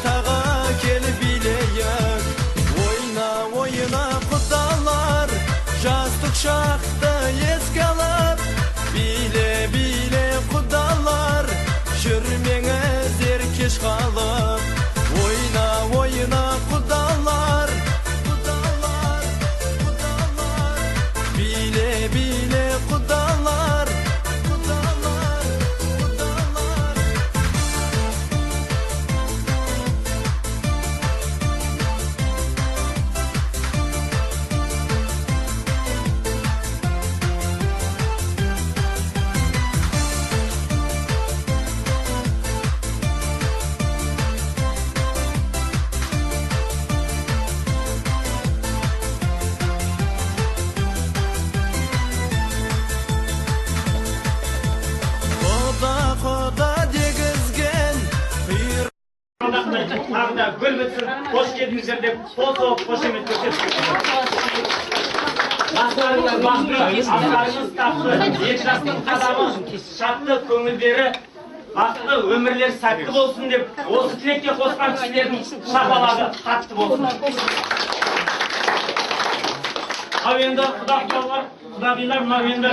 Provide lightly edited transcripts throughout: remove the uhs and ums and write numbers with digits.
ортаға келіп билейік. Ойна, ойна құдалар, жастық шақты еске алып. Биле, биле құдалар, жүрмеңіздер кеш қалып. Ойна, ойна құдалар, құдалар, құдалар. Биле, биле құдалар, құдалар, құдалар. Құда дегізген қиыр тағы да гүл бітсін, қош келдіңіздер деп қол соғып қошемет көрсетіп бастарыңыз бақты, астарыңыз тапты, екі жастың қадамы, шатты көңілдері, бақытты өмірлер сәтті болсын деп, осы тілекке қосқан кісілердің шапалағы қатты болсын. Ал енді құдағилар, мынау енді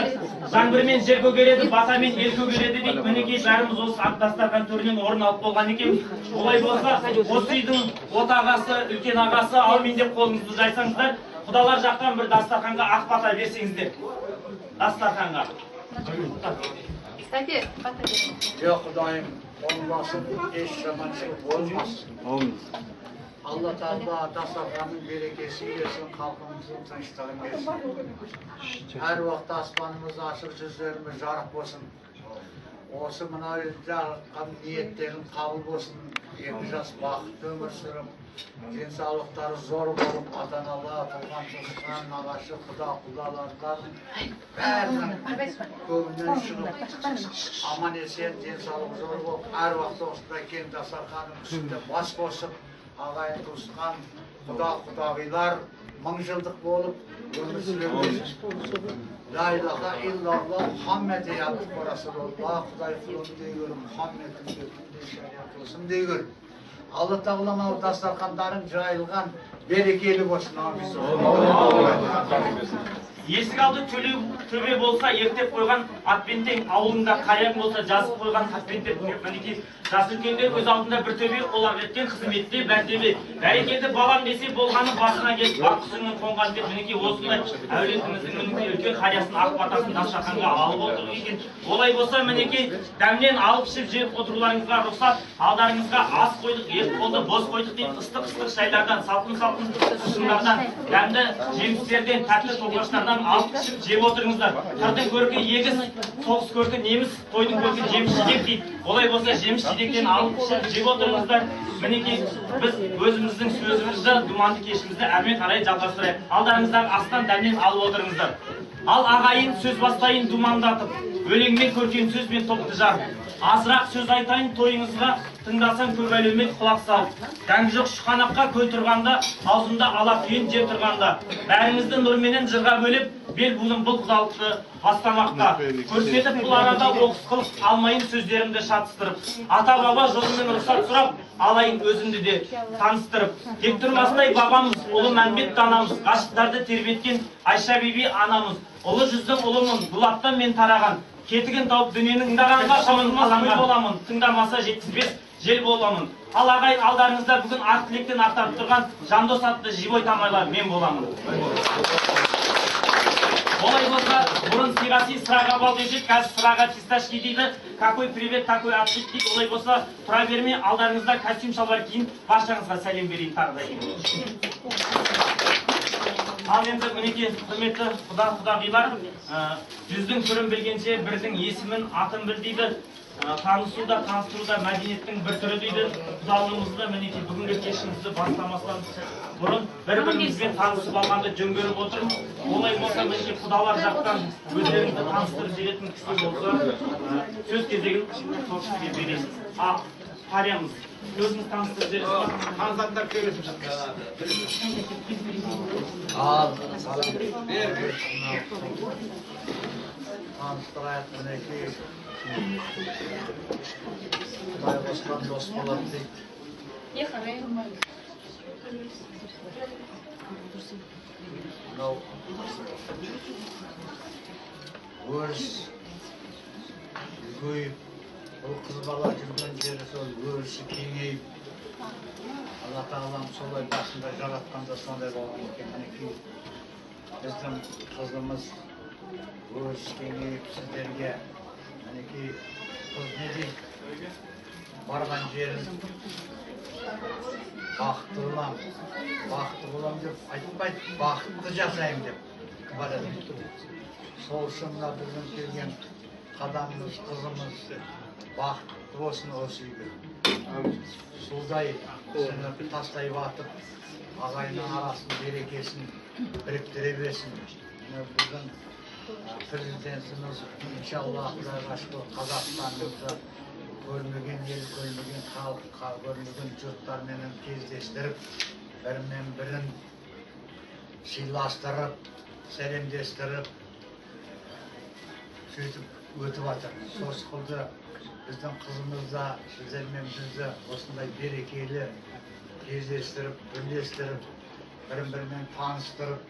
жаңбырмен жер көгереді, батамен ел көгереді дейді. Мінекей бәріміз осы ақ дастархан төрінен орын алып болған екен. Олай болса, осы үйдің отағасы, үлкен ағасы, аумин деп қолыңызды жайсаңыздар, құдалар жақтан бір дастарханға ақ бата берсеңіздер. Дастарханға. Yok Kudayım, olmasın, eş şamancılık olmasın. Allah Teala dastarhanın berekesi versin, halkımızın tınçlığın versin. Her vakit asmanımız açık, yüzlerimiz жарық болсын. Осы мына жарыққан ниеттерін қабыл болсын. Екі жас бақытты өмір сүріп, денсаулықтары зор болып, ата-аналар, туған-туысқан, нағашы, құдалардың бәрінің көбінен шығып, аман есен, денсаулығы зор болып, әр уақытта осындай кең дастарханның үстінде бас қосып, ағайын туысқан, құдағилар мың жылдық болып өмір сүреді. La ilahe illallah Muhammed'e yaptık Resulullah, Kuday kulunu deyir, Muhammed'in götünde şeriat olsun deyir. Allah Teala'nın o dastarkanların jayılgan berekeli olsun. Есік алды төбе болса, ертеп қойған атпентен, ауылында қаяң болса, жазып қойған атпентен. Мінекей, жас үлкендер өз алдында бір төбе, олар еткен қызметте бәртебе. Бәрекелді балам десе болғаны басына келіп, ақ құсыңның қонған деп, мінекей осындай әулетіміздің мінекей үлкен қариясын, ақ батасын дастарханға алып отыру екен. Олай болса, мінекей, дәмнен алып ішіп жеп отыруларыңызға рұқсат, алдарыңызға ас қойдық, ет қолды, бос қойдық дейді, ыстық-ыстық шайлардан, салқын-салқын сусындардан, дәмді жемістерден, тәтті тоқаштардан алып ішіп жеп отырыңыздар. Қырдың көркі егіз, соғыс көркі неміс, тойдың көркі жеміс жидек дейді. Олай болса жеміс жидектен алып ішіп жеп отырыңыздар. Мінекей біз өзіміздің сөзімізді, думанды кешімізді әрмен қарай жалғастырайық. Алдарыңыздан астан дәмнен алып отырыңыздар. Ал ағайын сөз бастайын думандатып, өлеңмен көркен сөзбен топты жарып. Азырақ сөз айтайын тойыңызға, тыңдасаң көп әлеумет құлақ салып. Дәнгі жоқ шұқанаққа көй тұрғанда, аузында ала түйін жеп тұрғанда. Бәріңізді нұрменен жырға бөліп, бел буын бұл құдалықты бастамақта. Көрсетіп бұл арада оқыс қылып, алмайын сөздерімді шатыстырып. Ата-баба жолымен рұқсат сұрап, алайын өзімді де таныстырып. Тек тұрмастай бабамыз, ұлы Мәмбет данамыз, ғашықтарды тербеткен Айша биби анамыз. Ұлы жүздің ұлымын, бұлаттан мен тараған. Кетігін тауып дүниенің тыңдағанға қаланға боламын, тыңдамаса жеткізбес жел боламын. Ал ағайын алдарыңызда бүгін ақ тілектен ақтарып тұрған жандос атты живой тамайлар мен боламын. Олай болса, бұрын сыйғаси сыраға бал дешет, қазір сыраға фисташки дейді. Какой привет, такой ответ дейді. Олай болса, тұра берме, алдарыңызда костюм шалбар киін, баршаңызға сәлем берейін тағы да. Ал енді мінекей құрметті құдағилар, жүздің түрін білгенше бірдің есімін, атын біл дейді. Танысуда, таныстыруда мәдениеттің бір түрі дейді. Құдалығымызды мінекей бүгінгі кешімізді бастамастан бұрын бір-бірімізбен танысып алғанды жөн көріп отырмыз. Олай болса мінекей құдалар жақтан өздеріңізді таныстырып жүретін кісі болса, сөз кезегін сол кісіге бересіз. Қариямыз, өзіңіз таныстырып жүресіз. Танысандар көресіз. Tanıştırayat мінекей Құдай қосқан дос болады дейді. Мынау өріс үлкейіп, бұл қыз бала жүрген жері сол өрісі кеңейіп, Алла тағалам солай басында жаратқанда сондай болған екен. Мінекей біздің қызымыз өріс кеңейіп сіздерге, мінекей қыз не дейді? Барған жерін бақытты болам деп айтпайды, бақытты жасайым деп барады. Сол үшін мына біздің келген қадамымыз, қызымыз бақытты болсын осы үйге. Судай сіңіп тастай батып, ағайынның арасын берекесін біріктіре берсін. Біздің президентіміз иншалла Құдайға шүкір Қазақстанымызды көрмеген ел, көрмеген халық, көрмеген жұрттармен кездестіріп, бірімен бірін сыйластырып, сәлемдестіріп, сөйтіп өтіп жатыр. Сол сықылды біздің қызымыз да сіздермен бізді осындай берекелі кездестіріп, бірлестіріп, бірін-бірімен таныстырып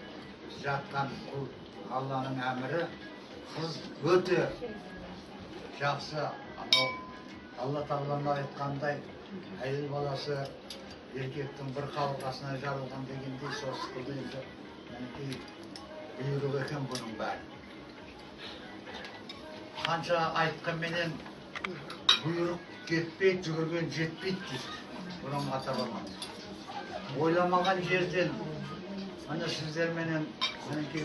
жатқан бұл Алланың әмірі. Қыз өте жақсы. Алла тағаланың айтқандай, әйел баласы еркектің бір қабырғасына жарылған дегендей, сол сықылды енді бұйрық екен бұның бәрі. Қанша айтқанменен бұйрық кетпейді, жүгірген жетпейді дейді. Бұның ата-бабамыз. Ойламаған жерден, міне сіздерменен мінекей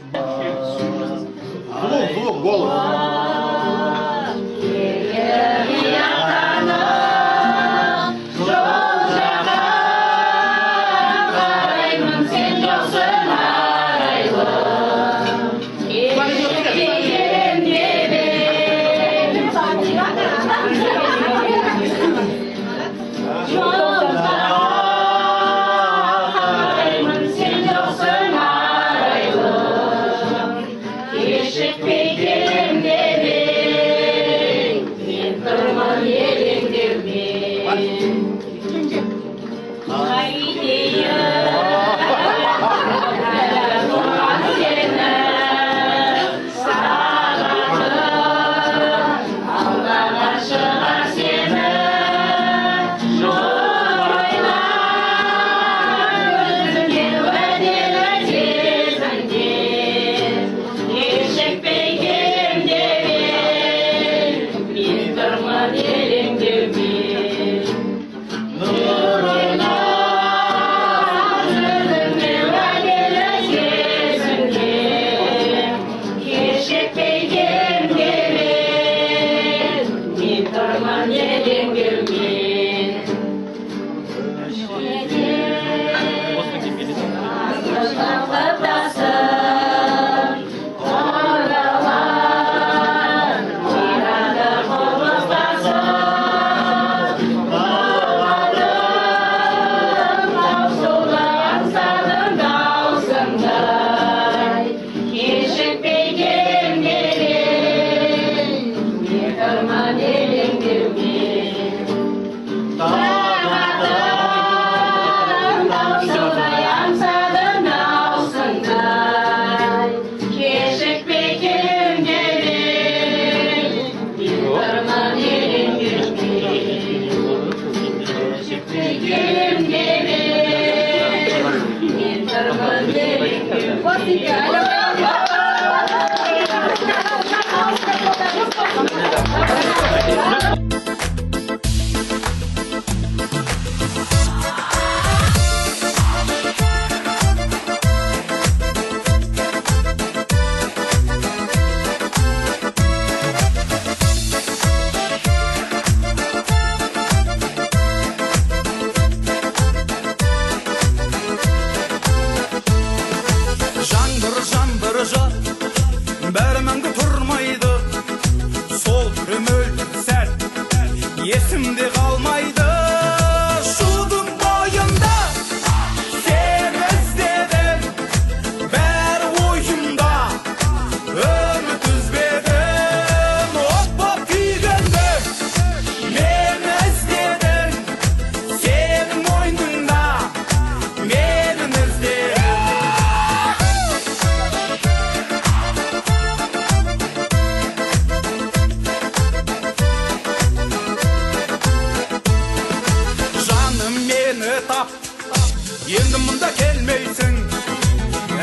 жаңбыр tap. Енді мұнда келмейсің,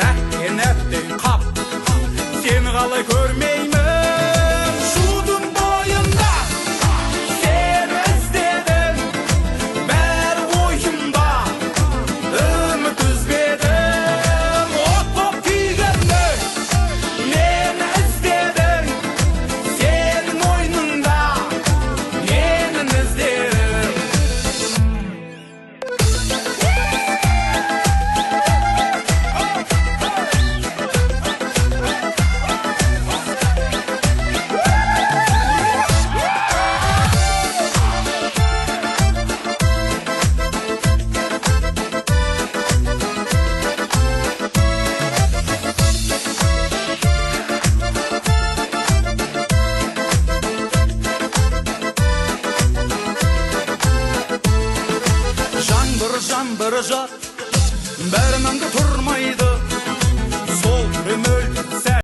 әттен әттен қап. Сені қалай көрмеймін шудың бойында. Сені іздедім, бәрі ойымда. Үміт үзбедім, от боп күйгенді. Мені іздедің, сенің ойныңда. Менің іздедім. Жаңбыр жат, бәрінің тұрмайды. Сол мөлді